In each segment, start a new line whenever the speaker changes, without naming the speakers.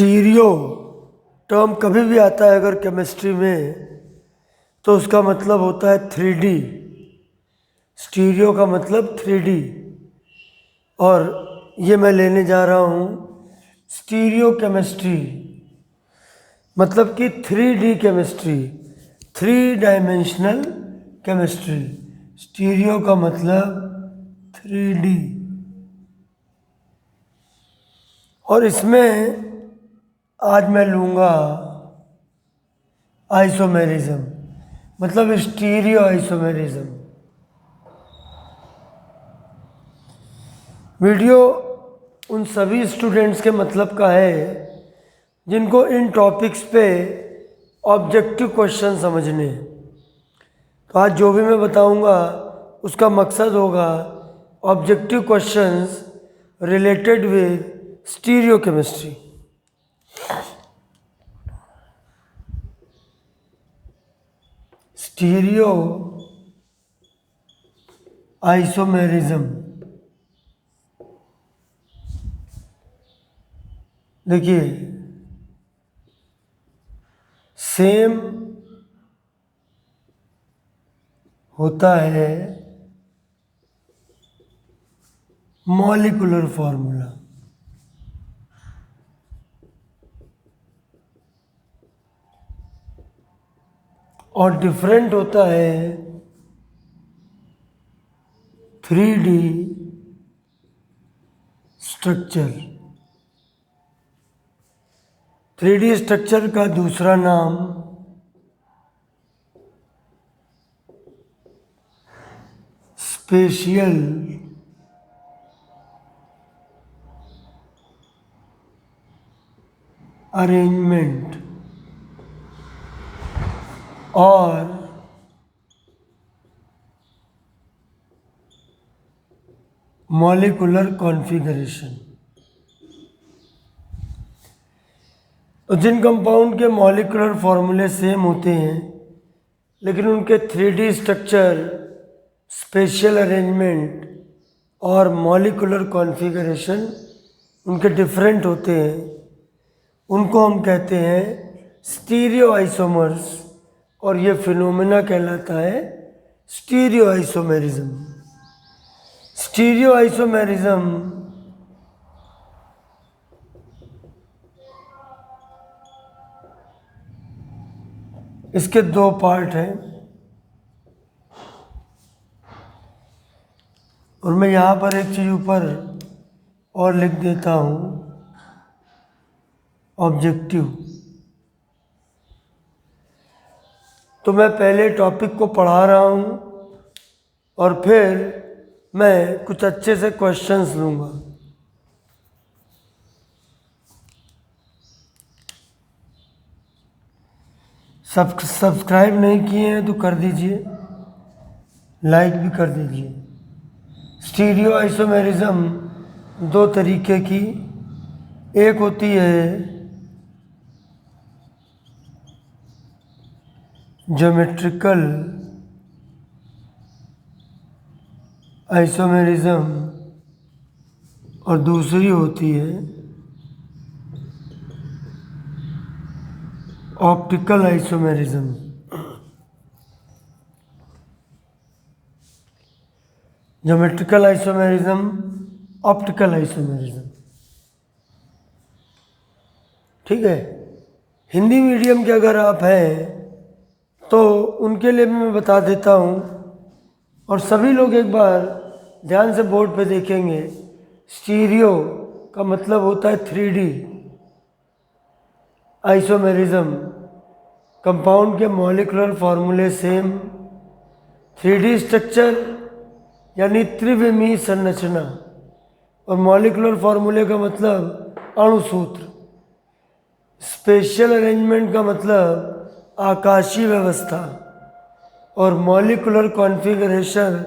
Stereo term कभी भी आता है अगर केमिस्ट्री में तो उसका मतलब होता है 3D। स्टीरियो का मतलब 3D। और ये मैं लेने जा रहा हूँ स्टीरियो केमिस्ट्री, मतलब कि 3D chemistry, 3 dimensional chemistry. Stereo का मतलब 3D। और इसमें आज मैं लूँगा आइसोमेरिज्म, मतलब स्टीरियो आइसोमेरिज्म। वीडियो उन सभी स्टूडेंट्स के मतलब का है जिनको इन टॉपिक्स पे ऑब्जेक्टिव क्वेश्चन समझने हैं। तो आज जो भी मैं बताऊंगा उसका मकसद होगा objective questions related with stereo chemistry. Stereo isomerism, देखिए सेम होता है मॉलिक्यूलर फॉर्मूला, और डिफरेंट होता है 3D स्ट्रक्चर। 3D स्ट्रक्चर का दूसरा नाम स्पेशियल अरेंजमेंट और मॉलिक्यूलर कॉन्फ़िगरेशन। तो जिन कंपाउंड के मॉलिक्यूलर फॉर्मूले सेम होते हैं लेकिन उनके 3D स्ट्रक्चर, स्पेशियल अरेंजमेंट और मॉलिक्यूलर कॉन्फ़िगरेशन उनके डिफरेंट होते हैं, उनको हम कहते हैं स्टीरियो आइसोमर्स, और ये फिनोमेना कहलाता है स्टीरियो आइसोमेरिज्म। स्टीरियो आइसोमेरिज्म इसके दो पार्ट हैं, और मैं यहाँ पर एक चीज़ ऊपर और लिख देता हूँ, ऑब्जेक्टिव। तो मैं पहले टॉपिक को पढ़ा रहा हूँ और फिर मैं कुछ अच्छे से क्वेश्चंस लूँगा। सब्सक्राइब नहीं किए हैं तो कर दीजिए, लाइक भी कर दीजिए। स्टीरियो आइसोमेरिज्म दो तरीके की, एक होती है ज्योमेट्रिकल आइसोमेरिज्म और दूसरी होती है optical isomerism. Geometrical isomerism, optical isomerism, ठीक है। हिंदी मीडियम के अगर आप हैं तो उनके लिए भी मैं बता देता हूँ, और सभी लोग एक बार ध्यान से बोर्ड पे देखेंगे। स्टीरियो का मतलब होता है 3D, आइसोमेरिज्म कंपाउंड के मॉलिक्यूलर फॉर्मूले सेम, 3D स्ट्रक्चर यानी त्रिविमीय संरचना, और मॉलिक्यूलर फॉर्मूले का मतलब अणुसूत्र। स्पेशल अरेंजमेंट का मतलब आकाशीय व्यवस्था, और मॉलिक्यूलर कॉन्फ़िगरेशन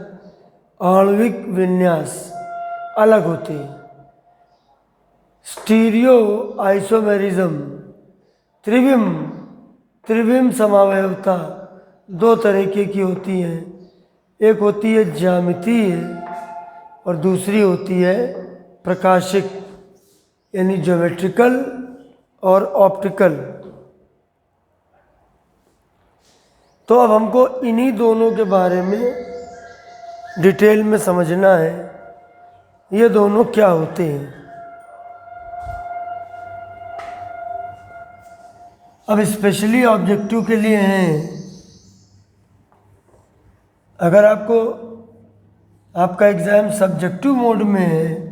आणविक विन्यास अलग होते हैं। स्टीरियो आइसोमेरिज्म त्रिविम समावयवता दो तरीके की होती है, एक होती है ज्यामितीय और दूसरी होती है प्रकाशिक, यानी ज्योमेट्रिकल और ऑप्टिकल। तो अब हमको इन्हीं दोनों के बारे में डिटेल में समझना है, ये दोनों क्या होते हैं। अब स्पेशली ऑब्जेक्टिव के लिए हैं, अगर आपका एग्ज़ाम सब्जेक्टिव मोड में है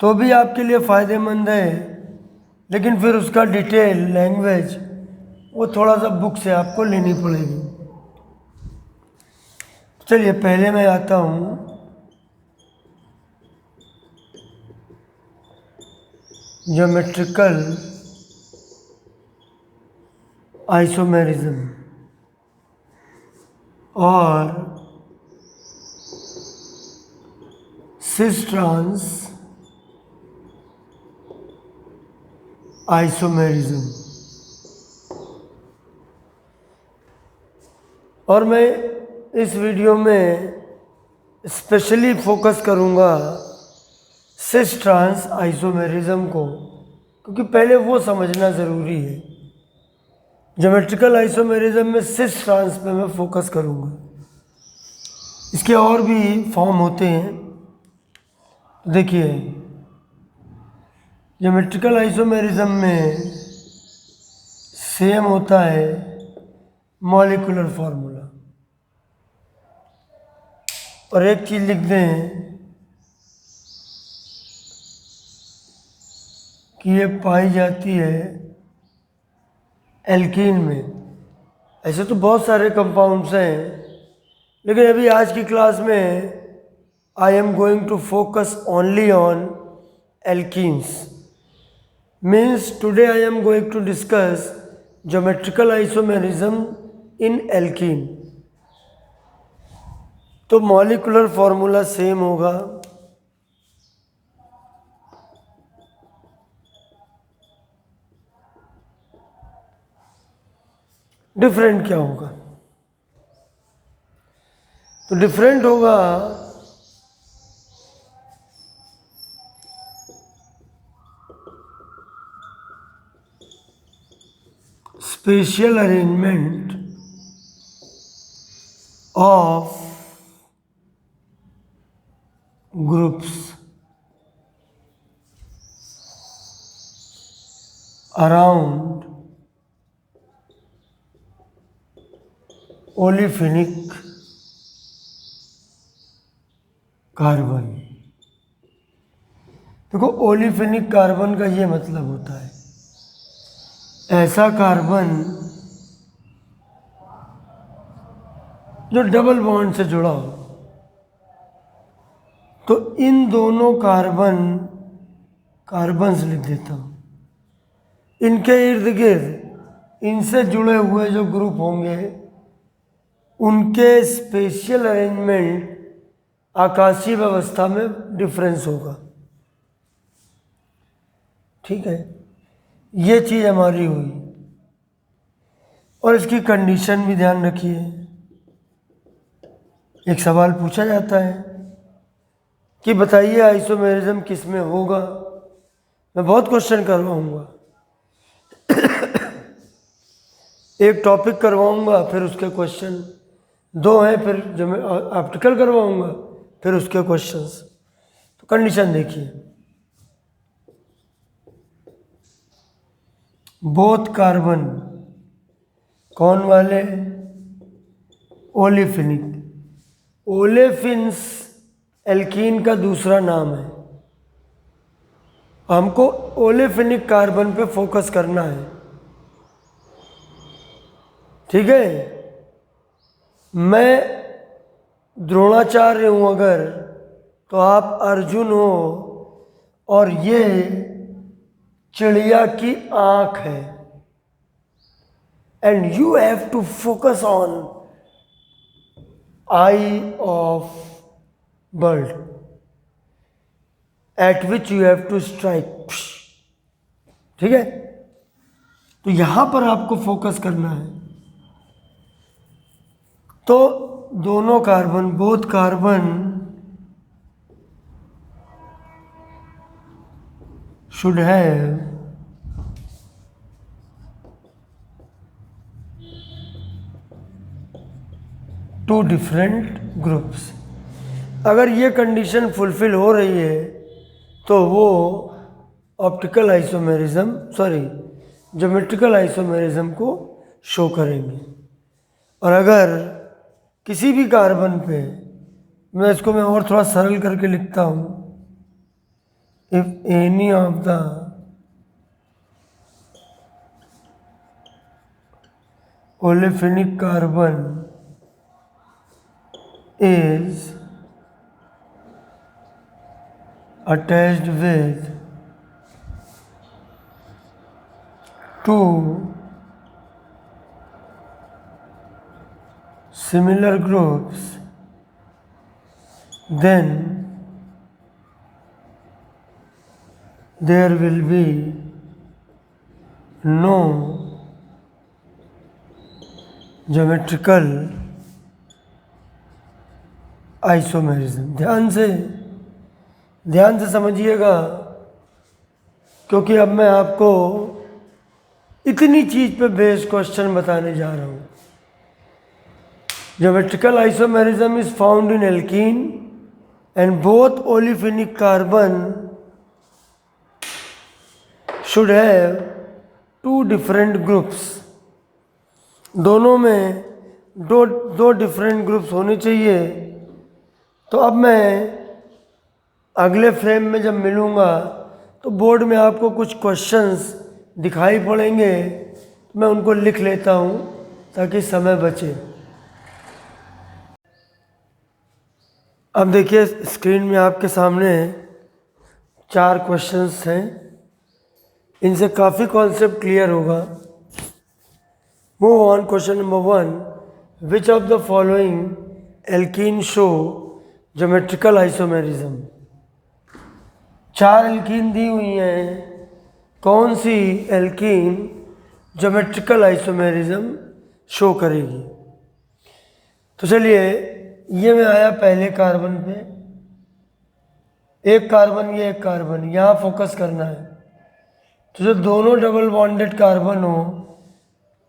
तो भी आपके लिए फ़ायदेमंद है, लेकिन फिर उसका डिटेल लैंग्वेज वो थोड़ा सा बुक से आपको लेनी पड़ेगी। चलिए पहले मैं आता हूँ ज्योमेट्रिकल आइसोमेरिज्म और सिस-ट्रांस आइसोमेरिज्म। और मैं इस वीडियो में स्पेशली फोकस करूंगा सिस-ट्रांस आइसोमेरिज्म को, क्योंकि पहले वो समझना ज़रूरी है। ज्योमेट्रिकल आइसोमेरिज्म में सिस-ट्रांस पे मैं फोकस करूंगा। इसके और भी फॉर्म होते हैं, देखिए ज्योमेट्रिकल आइसोमेरिज्म में सेम होता है मॉलिक्यूलर फार्मूला। और एक चीज़ लिख दें कि ये पाई जाती है एल्कीन में। ऐसे तो बहुत सारे कंपाउंड्स हैं, लेकिन अभी आज की क्लास में I am going to focus only on alkenes. Means today I am going to discuss geometrical isomerism in alkene. तो मॉलिक्यूलर फार्मूला सेम होगा, डिफरेंट क्या होगा? तो डिफरेंट होगा spatial arrangement of groups around olefinic carbon. देखो olefinic carbon का ये मतलब होता है ऐसा कार्बन जो डबल बॉन्ड से जुड़ा हो। तो इन दोनों कार्बन्स लिख देता हूँ, इनके इर्द गिर्द इनसे जुड़े हुए जो ग्रुप होंगे उनके स्पेशियल अरेंजमेंट आकाशीय व्यवस्था में डिफरेंस होगा। ठीक है, ये चीज़ हमारी हुई। और इसकी कंडीशन भी ध्यान रखिए। एक सवाल पूछा जाता है कि बताइए आइसोमेरिज्म किस में होगा। मैं बहुत क्वेश्चन करवाऊंगा, एक टॉपिक करवाऊंगा फिर उसके क्वेश्चन, दो हैं फिर जो मैं ऑप्टिकल करवाऊंगा फिर उसके क्वेश्चंस। तो कंडीशन देखिए, बोथ कार्बन कौन वाले? ओलिफिनिक। ओलेफिन्स एल्कीन का दूसरा नाम है। हमको ओलेफिनिक कार्बन पे फोकस करना है। ठीक है, मैं द्रोणाचार्य हूं अगर, तो आप अर्जुन हो और ये चिड़िया की आंख है, and you have to focus on eye of bird at which you have to strike. ठीक है, तो यहां पर आपको फोकस करना है। तो दोनों carbon, both carbon should have two different groups. अगर ये कंडीशन फुलफिल हो रही है तो वो ऑप्टिकल आइसोमेरिज्म ज्योमेट्रिकल आइसोमेरिज्म को शो करेंगे। और अगर किसी भी कार्बन पे, मैं और थोड़ा सरल करके लिखता हूँ, if any of the olefinic carbon is attached with two similar groups, then there will be no geometrical isomerism. ध्यान से समझिएगा, क्योंकि अब मैं आपको इतनी चीज पे बेस्ड क्वेश्चन बताने जा रहा हूँ। Geometrical isomerism is found in alkene and both olefinic carbon should have two different groups. दोनों में दो डिफरेंट ग्रुप्स होने चाहिए। तो अब मैं अगले फ्रेम में जब मिलूँगा तो बोर्ड में आपको कुछ क्वेश्चंस दिखाई पड़ेंगे, तो मैं उनको लिख लेता हूँ ताकि समय बचे। अब देखिए स्क्रीन में आपके सामने 4 क्वेश्चंस हैं, इनसे काफ़ी कॉन्सेप्ट क्लियर होगा। Move on. Question number 1, which of the following alkene show geometrical isomerism. 4 alkene दी हुई हैं, कौन सी एल्कीन ज्योमेट्रिकल आइसोमेरिज्म शो करेगी। तो चलिए, ये मैं आया पहले कार्बन पे, एक कार्बन ये एक कार्बन, यहाँ फोकस करना है। तो जो दोनों डबल बॉन्डेड कार्बन हो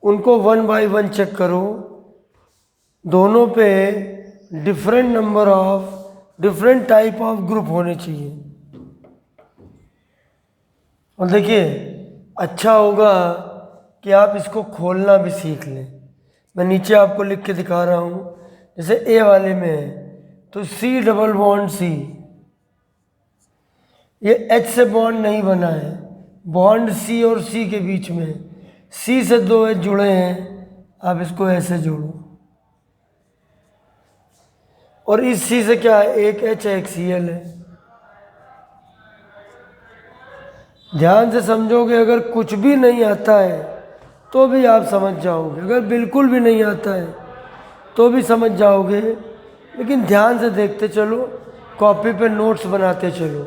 उनको 1 बाय 1 चेक करो। दोनों पे डिफरेंट टाइप ऑफ ग्रुप होने चाहिए। और देखिए, अच्छा होगा कि आप इसको खोलना भी सीख लें। मैं नीचे आपको लिख के दिखा रहा हूँ। जैसे ए वाले में है तो C डबल बॉन्ड C, ये H से बॉन्ड नहीं बना है, बॉन्ड C और C के बीच में, C से 2 H जुड़े हैं, आप इसको ऐसे जोड़ो। और इस C से क्या है, एक H है, एक Cl है। ध्यान से समझोगे, अगर कुछ भी नहीं आता है तो भी आप समझ जाओगे, अगर बिल्कुल भी नहीं आता है तो भी समझ जाओगे। लेकिन ध्यान से देखते चलो, कॉपी पे नोट्स बनाते चलो।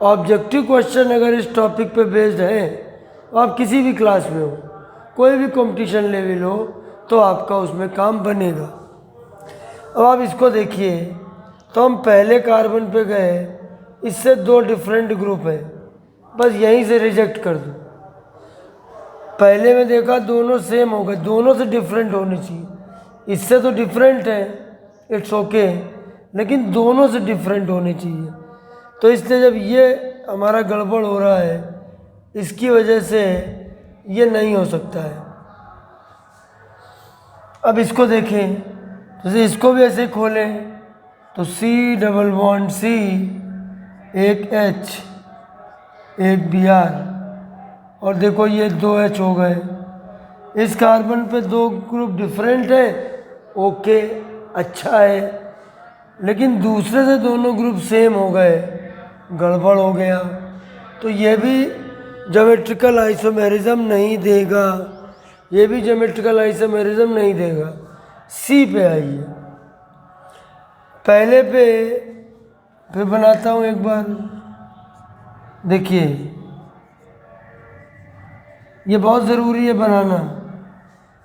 ऑब्जेक्टिव क्वेश्चन अगर इस टॉपिक पे बेस्ड है, तो आप किसी भी क्लास में हो, कोई भी कंपटीशन लेवल हो, तो आपका उसमें काम बनेगा। अब आप इसको देखिए, तो हम पहले कार्बन पे गए, इससे 2 डिफरेंट ग्रुप है, बस यहीं से रिजेक्ट कर दो। पहले में देखा दोनों सेम हो गए, दोनों से डिफरेंट होने चाहिए। इससे तो डिफरेंट है, इट्स ओके, लेकिन दोनों से डिफरेंट होने चाहिए। तो इसलिए जब ये हमारा गड़बड़ हो रहा है, इसकी वजह से ये नहीं हो सकता है। अब इसको देखें, जैसे इसको भी ऐसे खोलें तो C डबल बॉन्ड C, एक H, एक Br, और देखो ये 2 H हो गए। इस कार्बन पे 2 ग्रुप डिफरेंट है, ओके, अच्छा है, लेकिन दूसरे से दोनों ग्रुप सेम हो गए, गड़बड़ हो गया। तो ये भी ज्योमेट्रिकल आइसोमेरिज्म नहीं देगा, ये भी ज्योमेट्रिकल आइसोमेरिज्म नहीं देगा। C पे आइए, पहले पे फिर बनाता हूँ एक बार। देखिए, ये बहुत ज़रूरी है बनाना।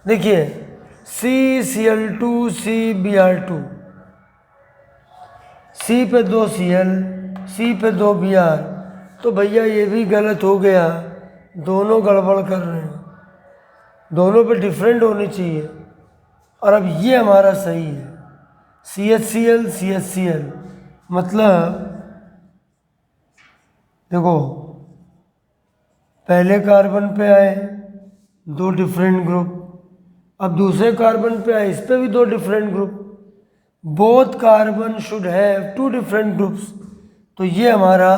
देखिए, CCl2 CBr2, C पे 2 Cl, C पे 2 Br, तो भैया ये भी गलत हो गया, दोनों गड़बड़ कर रहे हैं, दोनों पे डिफरेंट होनी चाहिए। और अब ये हमारा सही है, CHCl CHCl मतलब देखो पहले कार्बन पे आए दो डिफरेंट ग्रुप, अब दूसरे कार्बन पे आए इस पे भी दो different group, both carbon should have two different groups, तो ये हमारा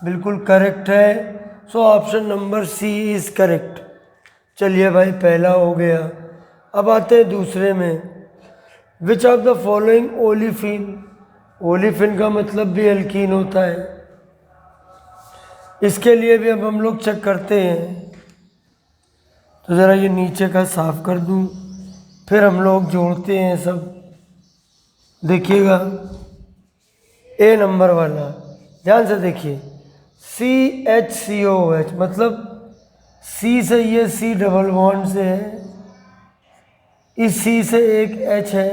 बिल्कुल करेक्ट है। So option number C is correct. चलिए भाई पहला हो गया। अब आते हैं दूसरे में, विच of the following olefin, olefin का मतलब भी एल्कीन होता है, इसके लिए भी अब हम लोग चेक करते हैं। तो ज़रा ये नीचे का साफ कर दूं, फिर हम लोग जोड़ते हैं सब। देखिएगा ए नंबर वाला ध्यान से देखिए, CHCOH मतलब सी से ये सी डबल बॉन्ड से है, इस सी से एक H है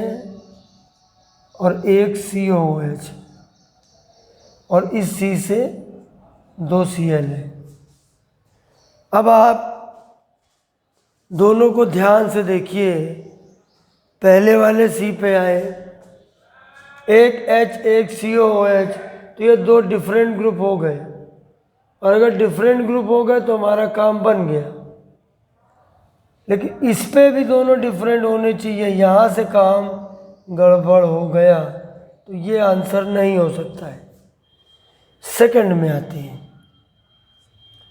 और एक COOH, और इस सी से दो Cl है। अब आप दोनों को ध्यान से देखिए, पहले वाले सी पे आए, एक H एक COOH, तो ये दो डिफरेंट ग्रुप हो गए, और अगर डिफरेंट ग्रुप हो गए तो हमारा काम बन गया। लेकिन इस पे भी दोनों डिफरेंट होने चाहिए, यहाँ से काम गड़बड़ हो गया, तो ये आंसर नहीं हो सकता है। सेकंड में आती है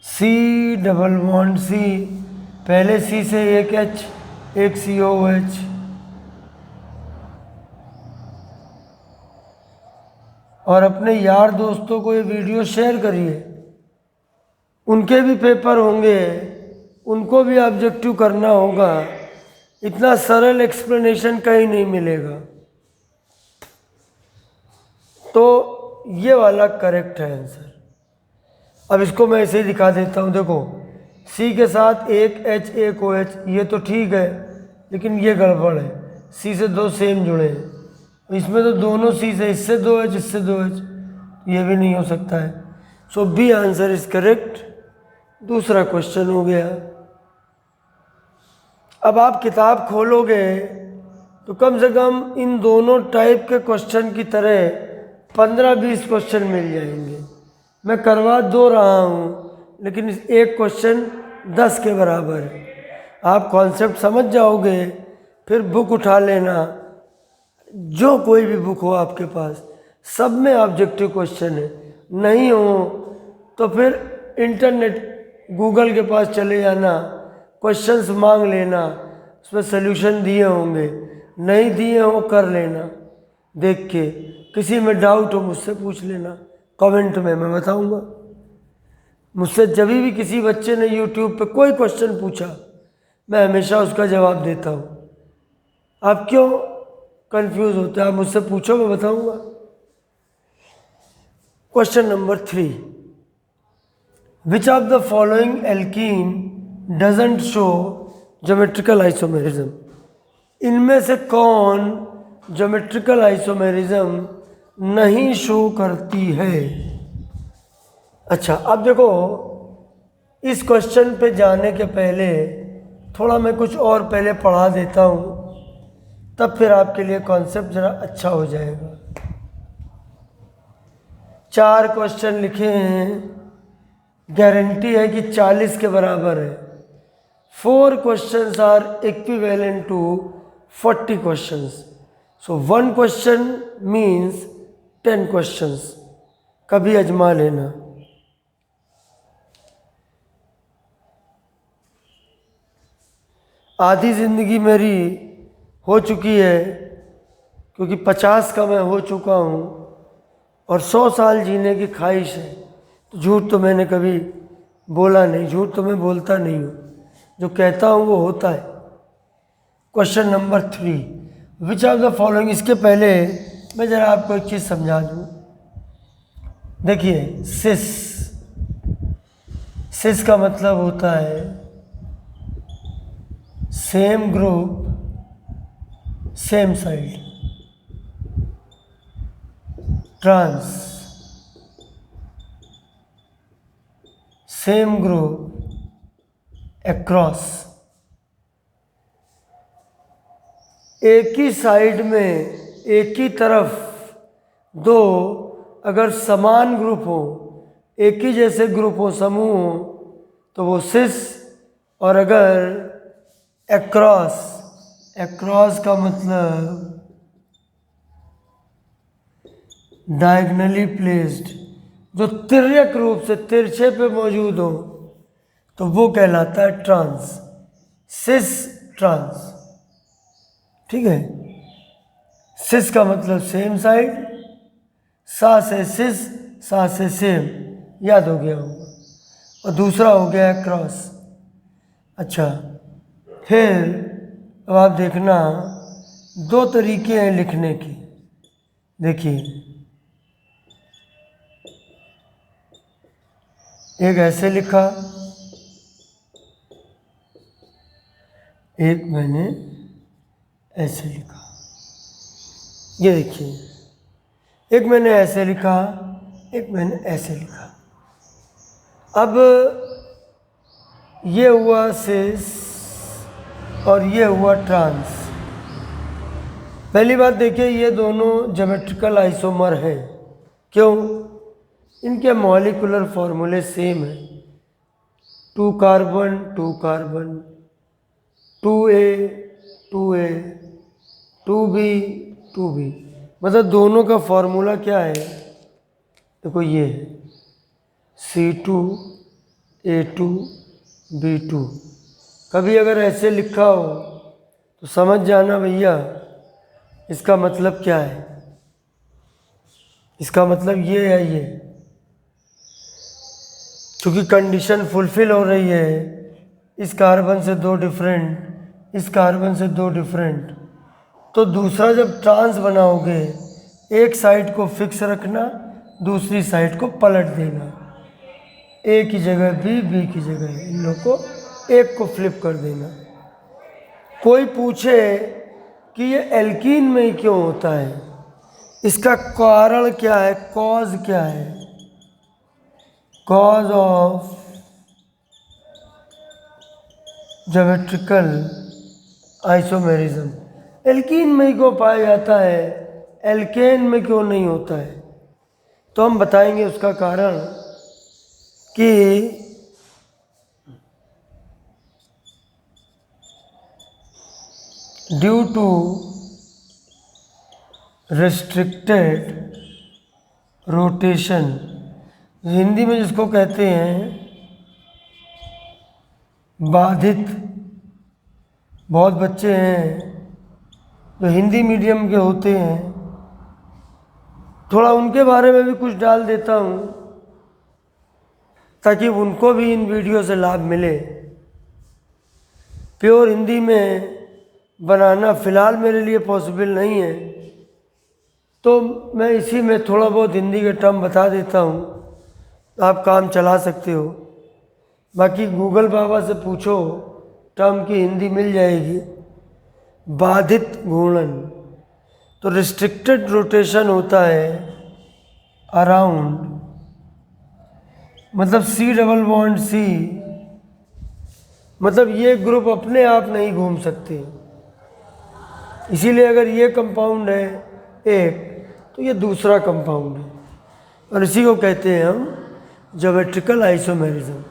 सी डबल बॉन्ड सी, पहले सी से एक H एक COOH, और अपने यार दोस्तों को ये वीडियो शेयर करिए, उनके भी पेपर होंगे, उनको भी ऑब्जेक्टिव करना होगा, इतना सरल एक्सप्लेनेशन कहीं नहीं मिलेगा। तो ये वाला करेक्ट है आंसर। अब इसको मैं ऐसे ही दिखा देता हूँ, देखो सी के साथ एक H एक OH, ये तो ठीक है, लेकिन ये गड़बड़ है, सी से दो सेम जुड़े हैं, इसमें तो दोनों सी से, इससे दो H इससे दो H, ये भी नहीं हो सकता है। सो बी आंसर इज करेक्ट। दूसरा क्वेश्चन हो गया। अब आप किताब खोलोगे तो कम से कम इन दोनों टाइप के क्वेश्चन की तरह 15-20 क्वेश्चन मिल जाएंगे। मैं करवा दो रहा हूँ, लेकिन एक क्वेश्चन 10 के बराबर है। आप कॉन्सेप्ट समझ जाओगे, फिर बुक उठा लेना, जो कोई भी बुक हो आपके पास, सब में ऑब्जेक्टिव क्वेश्चन है। नहीं हो तो फिर इंटरनेट गूगल के पास चले जाना, क्वेश्चंस मांग लेना, उसमें सल्यूशन दिए होंगे, नहीं दिए हो कर लेना देख के। किसी में डाउट हो मुझसे पूछ लेना कमेंट में, मैं बताऊंगा। मुझसे जब भी किसी बच्चे ने यूट्यूब पे कोई क्वेश्चन पूछा, मैं हमेशा उसका जवाब देता हूँ। आप क्यों कंफ्यूज होते हैं? आप मुझसे पूछो, मैं बताऊंगा। Question number 3, which of the following alkene doesn't show geometrical isomerism, इनमें से कौन ज्योमेट्रिकल आइसोमेरिज्म नहीं शो करती है? अच्छा, अब देखो इस क्वेश्चन पे जाने के पहले थोड़ा मैं कुछ और पहले पढ़ा देता हूँ, तब फिर आपके लिए कॉन्सेप्ट ज़रा अच्छा हो जाएगा। 4 क्वेश्चन लिखे हैं, गारंटी है कि 40 के बराबर है। 4 questions are equivalent to 40 questions, so 1 question means 10 questions. कभी आजमा लेना। आधी ज़िंदगी मेरी हो चुकी है, क्योंकि 50 का मैं हो चुका हूँ, और 100 साल जीने की ख्वाहिश है। तो झूठ तो मैंने कभी बोला नहीं, झूठ तो मैं बोलता नहीं हूँ, जो कहता हूँ वो होता है। Question number 3, which of the following, इसके पहले मैं ज़रा आपको एक चीज़ समझा दूँ। देखिए सिस, सिस का मतलब होता है same group same side. Trans, same group across, एक ही साइड में एक ही तरफ दो अगर समान ग्रुप हो, एक ही जैसे ग्रुप हो, समूह हो, तो वो सिस। और अगर अक्रॉस, अक्रॉस का मतलब डायगनली प्लेस्ड, जो तिर्यक रूप से तिरछे पे मौजूद हो, तो वो कहलाता है ट्रांस, सिस ट्रांस। ठीक है, सिस का मतलब सेम साइड, सा से सिस, सा से सेम, याद हो गया होगा। और दूसरा हो गया क्रॉस। अच्छा, फिर अब आप देखना, दो तरीके हैं लिखने के। देखिए, एक ऐसे लिखा, एक मैंने ऐसे लिखा। ये देखिए, एक मैंने ऐसे लिखा, एक मैंने ऐसे लिखा। अब ये हुआ सिस और ये हुआ ट्रांस। पहली बात देखिए, ये दोनों ज्योमेट्रिकल आइसोमर हैं। क्यों? इनके मॉलिक्यूलर फॉर्मूले सेम है। 2 carbon 2 carbon, 2A 2A, 2B 2B, मतलब दोनों का फॉर्मूला क्या है? देखो ये है C2A2B2। कभी अगर ऐसे लिखा हो तो समझ जाना भैया इसका मतलब क्या है। इसका मतलब ये है, ये क्योंकि कंडीशन फुलफिल हो रही है, इस कार्बन से दो डिफरेंट, इस कार्बन से दो डिफरेंट, तो दूसरा जब ट्रांस बनाओगे, एक साइड को फिक्स रखना, दूसरी साइड को पलट देना। ए की जगह बी, बी की जगह इन लोगों को एक को फ्लिप कर देना। कोई पूछे कि ये एल्कीन में ही क्यों होता है, इसका कारण क्या है, कॉज क्या है? Cause of geometrical isomerism, alkene में ही क्यों पाया जाता है, एल्केन में क्यों नहीं होता है? तो हम बताएंगे उसका कारण कि due to restricted rotation, Hindi में जिसको कहते हैं बाधित। बहुत बच्चे हैं जो हिंदी मीडियम के होते हैं, थोड़ा उनके बारे में भी कुछ डाल देता हूँ ताकि उनको भी इन वीडियो से लाभ मिले। प्योर हिंदी में बनाना फ़िलहाल मेरे लिए पॉसिबल नहीं है, तो मैं इसी में थोड़ा बहुत हिंदी के टर्म बता देता हूँ, आप काम चला सकते हो। बाकी गूगल बाबा से पूछो, टर्म की हिंदी मिल जाएगी। बाधित घूर्णन, तो रिस्ट्रिक्टेड रोटेशन होता है अराउंड, मतलब C⋯C, मतलब ये ग्रुप अपने आप नहीं घूम सकते, इसीलिए अगर ये कंपाउंड है एक, तो ये दूसरा कंपाउंड है, और इसी को कहते हैं हम ज्योमेट्रिकल आइसोमेरिज्म।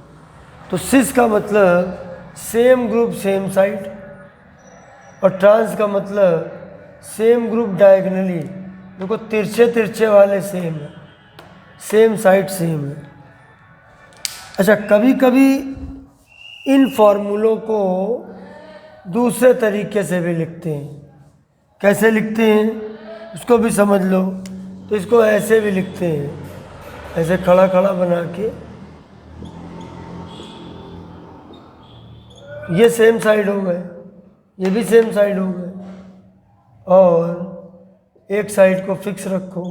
तो सिस का मतलब सेम ग्रुप सेम साइड, और ट्रांस का मतलब सेम ग्रुप डायगनली, देखो तिरछे तिरछे वाले सेम है, सेम साइड सेम है। अच्छा, कभी कभी इन फॉर्मूलों को दूसरे तरीके से भी लिखते हैं। कैसे लिखते हैं उसको भी समझ लो। तो इसको ऐसे भी लिखते हैं, ऐसे खड़ा खड़ा बना के, ये सेम साइड हो गए, ये भी सेम साइड हो गए, और एक साइड को फिक्स रखो,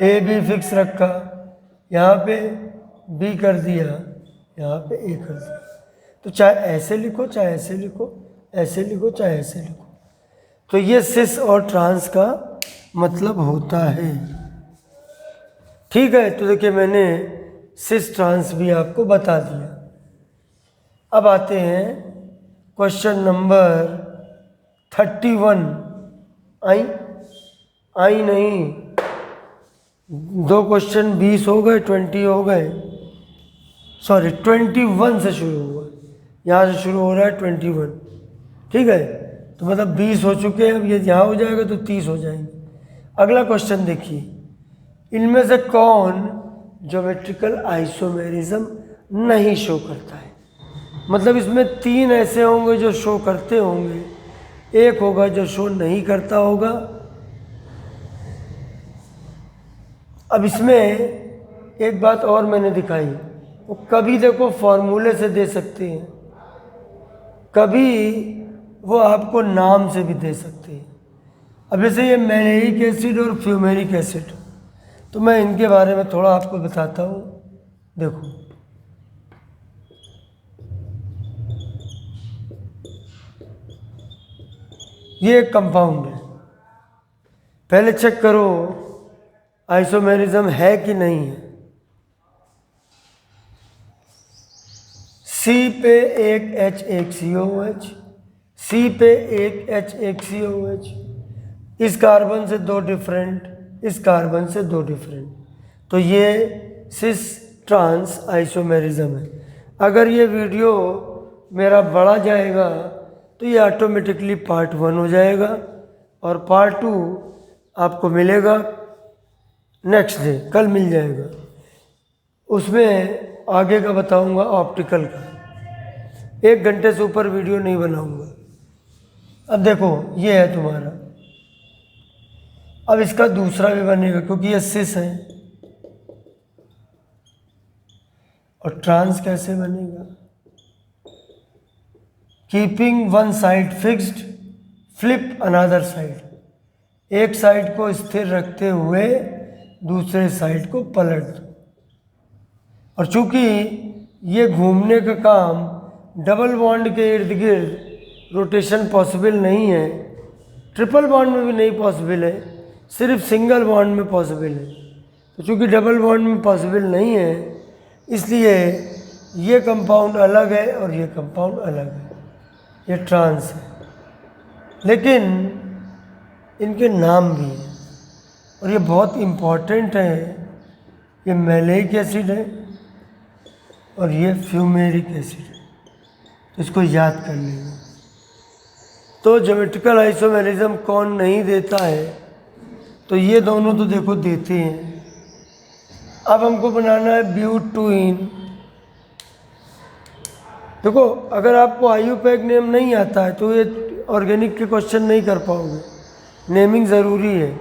ए बी फिक्स रखा, यहाँ पे बी कर दिया, यहाँ पे ए कर दिया। तो चाहे ऐसे लिखो, चाहे ऐसे लिखो, ऐसे लिखो, चाहे ऐसे लिखो, तो ये सिस और ट्रांस का मतलब होता है। ठीक है, तो देखिए मैंने सिस ट्रांस भी आपको बता दिया। अब आते हैं क्वेश्चन नंबर 31। आई आई नहीं। 2 क्वेश्चन 20 हो गए, 20 हो गए, सॉरी 21 से शुरू हुआ, यहाँ से शुरू हो रहा है 21, ठीक है। तो मतलब 20 हो चुके हैं, अब ये यहाँ हो जाएगा तो 30 हो जाएंगे। अगला क्वेश्चन देखिए, इनमें से कौन ज्योमेट्रिकल आइसोमेरिज्म नहीं शो करता है। मतलब इसमें 3 ऐसे होंगे जो शो करते होंगे, एक होगा जो शो नहीं करता होगा। अब इसमें एक बात और मैंने दिखाई, वो कभी देखो फॉर्मूले से दे सकते हैं, कभी वो आपको नाम से भी दे सकते हैं। अब जैसे ये मैलेरिक एसिड और फ्यूमेरिक एसिड, तो मैं इनके बारे में थोड़ा आपको बताता हूँ। देखो, ये एक कंपाउंड है, पहले चेक करो आइसोमेरिज्म है कि नहीं है। C पे एक H एक COOH, C पे एक H एक COOH, इस कार्बन से 2 डिफरेंट, इस कार्बन से 2 डिफरेंट, तो ये सिस ट्रांस आइसोमेरिज्म है। अगर ये वीडियो मेरा बढ़ा जाएगा तो ये ऑटोमेटिकली पार्ट 1 हो जाएगा और पार्ट 2 आपको मिलेगा नेक्स्ट डे, कल मिल जाएगा। उसमें आगे का बताऊंगा ऑप्टिकल का, 1 घंटे से ऊपर वीडियो नहीं बनाऊंगा। अब देखो ये है तुम्हारा, अब इसका दूसरा भी बनेगा क्योंकि ये सिस है। और ट्रांस कैसे बनेगा? Keeping one side fixed, flip another side, एक साइड को स्थिर रखते हुए दूसरे साइड को पलट दो। और चूंकि ये घूमने का काम डबल बॉन्ड के इर्द गिर्द रोटेशन पॉसिबल नहीं है, ट्रिपल बॉन्ड में भी नहीं पॉसिबल है, सिर्फ सिंगल बॉन्ड में पॉसिबल है। तो चूंकि डबल बॉन्ड में पॉसिबल नहीं है, इसलिए ये कंपाउंड अलग है और ये कंपाउंड अलग है, ये ट्रांस है। लेकिन इनके नाम भी हैं और ये बहुत इम्पॉर्टेंट है। ये मैलेइक एसिड है और ये फ्यूमेरिक एसिड है, तो इसको याद कर लेना। तो ज्योमेट्रिकल आइसोमेरिज्म कौन नहीं देता है? तो ये दोनों तो देखो देते हैं। अब हमको बनाना है ब्यूटूइन। देखो अगर आपको आईयूपैक नेम नहीं आता है तो ये ऑर्गेनिक के क्वेश्चन नहीं कर पाओगे, नेमिंग ज़रूरी है।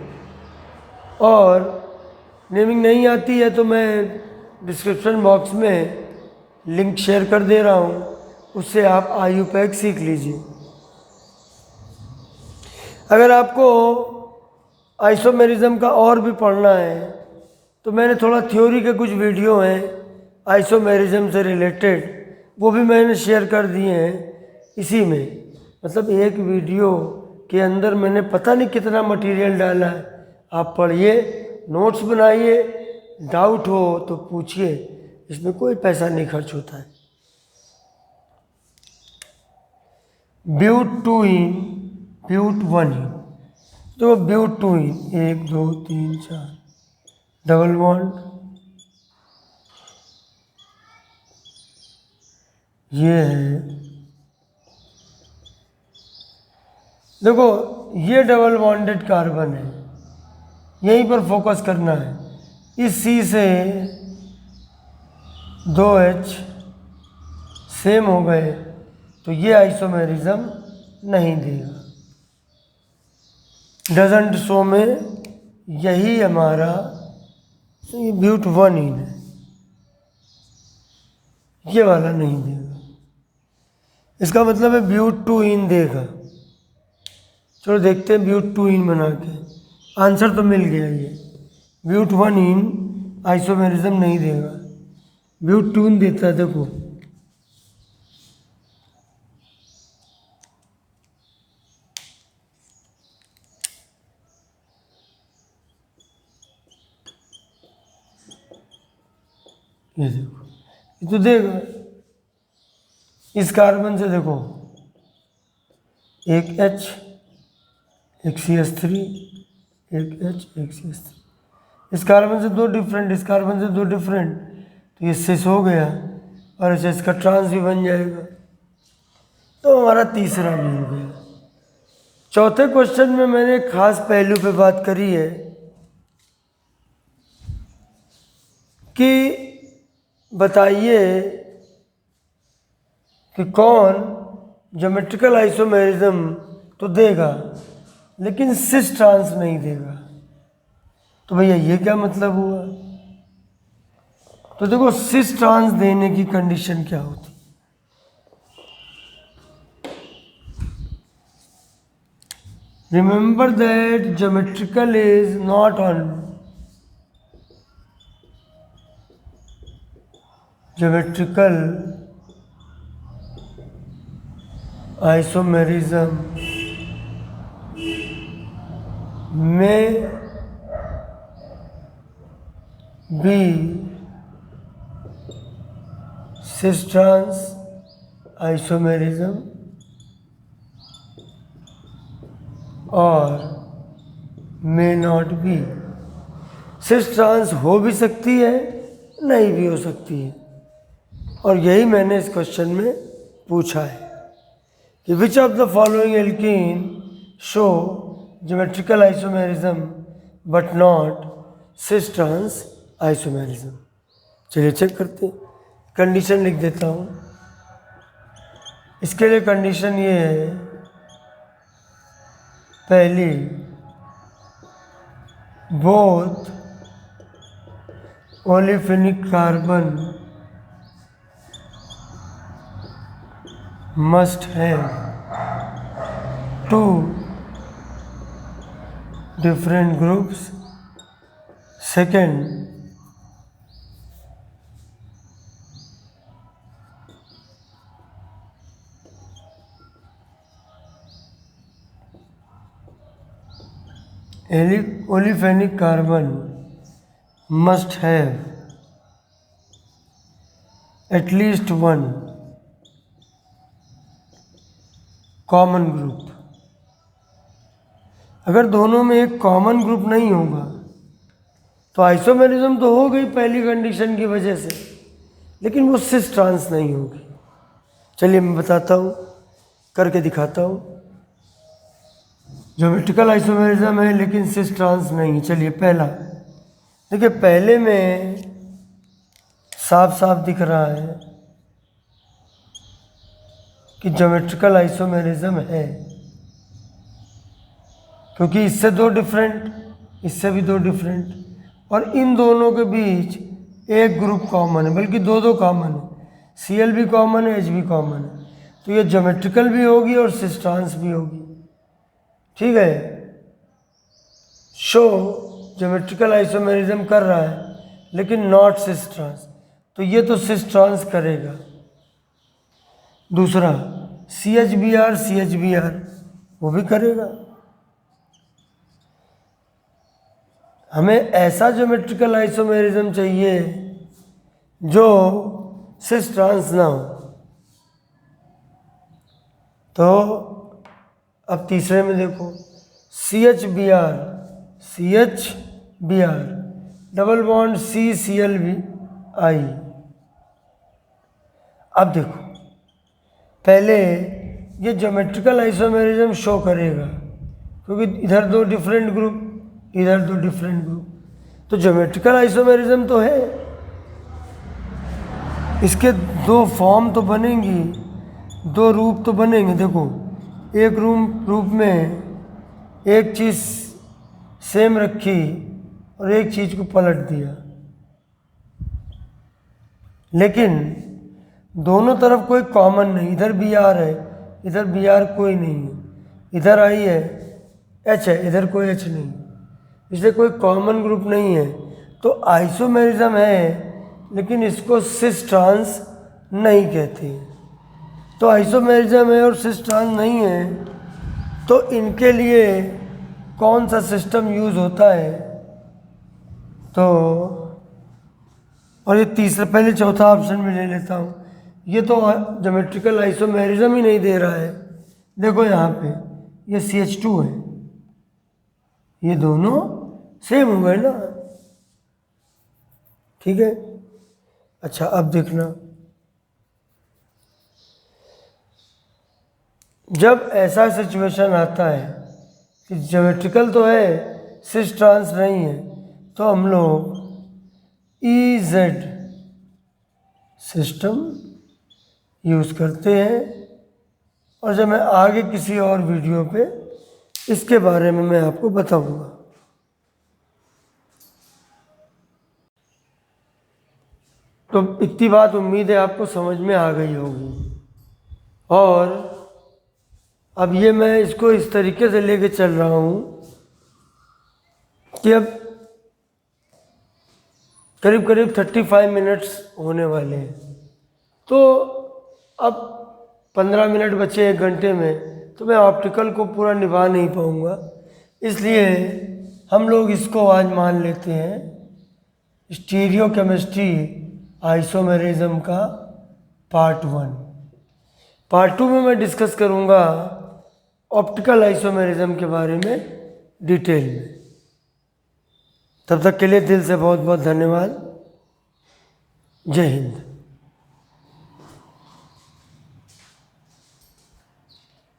और नेमिंग नहीं आती है तो मैं डिस्क्रिप्शन बॉक्स में लिंक शेयर कर दे रहा हूँ, उससे आप आईयूपैक सीख लीजिए। अगर आपको आइसोमेरिज्म का और भी पढ़ना है तो मैंने थोड़ा थ्योरी के कुछ वीडियो हैं आइसोमेरिज्म से रिलेटेड, वो भी मैंने शेयर कर दिए हैं इसी में। मतलब एक वीडियो के अंदर मैंने पता नहीं कितना मटेरियल डाला है। आप पढ़िए, नोट्स बनाइए, डाउट हो तो पूछिए, इसमें कोई पैसा नहीं खर्च होता है। ब्यूटूइन, ब्यूट 1 ही, तो ब्यूटूइन 1 2 3 4 डबल बॉन्ड, ये है। देखो ये डबल बॉन्डेड कार्बन है, यहीं पर फोकस करना है। इस C से 2H सेम हो गए तो ये आइसोमेरिज्म नहीं देगा, डजंट शो में यही हमारा ब्यूट 1 ही है, ये वाला नहीं देगा। इसका मतलब है ब्यूट 2 इन देगा। चलो देखते हैं ब्यूट 2 इन बना के, आंसर तो मिल गया। ये ब्यूट 1 इन आइसोमेरिज्म नहीं देगा, ब्यूट 2 इन देता है। देखो ये देखो, ये तो देगा। इस कार्बन से देखो एक H एक CH3 एक H एक CH3। इस कार्बन से दो डिफरेंट, इस कार्बन से दो डिफरेंट, तो ये सिस हो गया और ऐसे इसका ट्रांस भी बन जाएगा। तो हमारा तीसरा भी हो गया। चौथे क्वेश्चन में मैंने एक खास पहलू पे बात करी है कि बताइए कि कौन ज्योमेट्रिकल आइसोमेरिज्म तो देगा लेकिन सिस ट्रांस नहीं देगा। तो भैया ये क्या मतलब हुआ? तो देखो सिस ट्रांस देने की कंडीशन क्या होती? Remember that geometrical is not on geometrical isomerism में बी सिस ट्रांस आइसोमेरिज्म और may not be. Cis trans हो भी सकती है, नहीं भी हो सकती है, और यही मैंने इस क्वेश्चन में पूछा है कि which of the following alkene show geometrical isomerism but not cis trans isomerism. चलिए चेक करते हैं। कंडीशन लिख देता हूँ। इसके लिए कंडीशन ये है, पहली, both olefinic carbon must have two different groups. Second, olefinic carbon must have at least one common group. अगर दोनों में एक कॉमन ग्रुप नहीं होगा तो आइसोमेरिज्म तो हो गई पहली कंडीशन की वजह से, लेकिन वो सिस ट्रांस नहीं होगी। चलिए मैं बताता हूँ, करके दिखाता हूँ। ज्योमेट्रिकल आइसोमेरिज्म है लेकिन सिस ट्रांस नहीं। चलिए पहला देखिए, पहले में साफ साफ दिख रहा है कि ज्योमेट्रिकल आइसोमेरिज्म है, क्योंकि इससे दो डिफरेंट, इससे भी दो डिफरेंट, और इन दोनों के बीच एक ग्रुप कॉमन है, बल्कि दो दो कॉमन है। Cl भी कॉमन है, H भी कॉमन है, तो ये ज्योमेट्रिकल भी होगी और सिस ट्रांस भी होगी। ठीक है, शो ज्योमेट्रिकल आइसोमेरिज्म कर रहा है लेकिन नॉट सिस ट्रांस, तो ये तो सिस ट्रांस करेगा। दूसरा CHBr वो भी करेगा। हमें ऐसा ज्योमेट्रिकल आइसोमेरिज्म चाहिए जो सिस ट्रांस ना हो। तो अब तीसरे में देखो, CHBr double bond CCl I। अब देखो, पहले ये ज्योमेट्रिकल आइसोमेरिज्म शो करेगा क्योंकि इधर दो डिफरेंट ग्रुप, इधर दो डिफरेंट ग्रुप, तो ज्योमेट्रिकल आइसोमेरिज्म तो है। इसके दो फॉर्म तो बनेंगी, दो रूप तो बनेंगे। देखो, एक रूप में एक चीज़ सेम रखी और एक चीज़ को पलट दिया, लेकिन दोनों तरफ कोई कॉमन नहीं। इधर Br है, इधर Br कोई नहीं है, इधर I है, H है, इधर कोई H नहीं, इसलिए कोई कॉमन ग्रुप नहीं है। तो आइसोमेरिज्म है लेकिन इसको सिस ट्रांस नहीं कहते। तो आइसोमेरिज्म है और सिस ट्रांस नहीं है, तो इनके लिए कौन सा सिस्टम यूज़ होता है? तो और ये तीसरा, पहले चौथा ऑप्शन में ले लेता हूँ। ये तो ज्योमेट्रिकल आइसोमेरिज्म ही नहीं दे रहा है। देखो यहाँ पे ये CH2 है, ये दोनों सेम हो गए ना, ठीक है। अच्छा अब देखना, जब ऐसा सिचुएशन आता है कि ज्योमेट्रिकल तो है, सिस ट्रांस नहीं है, तो हम लोग EZ सिस्टम यूज़ करते हैं। और जब मैं आगे किसी और वीडियो पे इसके बारे में मैं आपको बताऊंगा। तो इतनी बात उम्मीद है आपको समझ में आ गई होगी। और अब ये मैं इसको इस तरीके से लेके चल रहा हूँ कि अब करीब करीब 35 मिनट्स होने वाले हैं, तो अब 15 मिनट बचे 1 घंटे में, तो मैं ऑप्टिकल को पूरा निभा नहीं पाऊँगा। इसलिए हम लोग इसको आज मान लेते हैं स्टीरियो केमिस्ट्री आइसोमेरिज्म का पार्ट 1। पार्ट 2 में मैं डिस्कस करूँगा ऑप्टिकल आइसोमेरिज्म के बारे में डिटेल में। तब तक के लिए दिल से बहुत बहुत धन्यवाद। जय हिंद।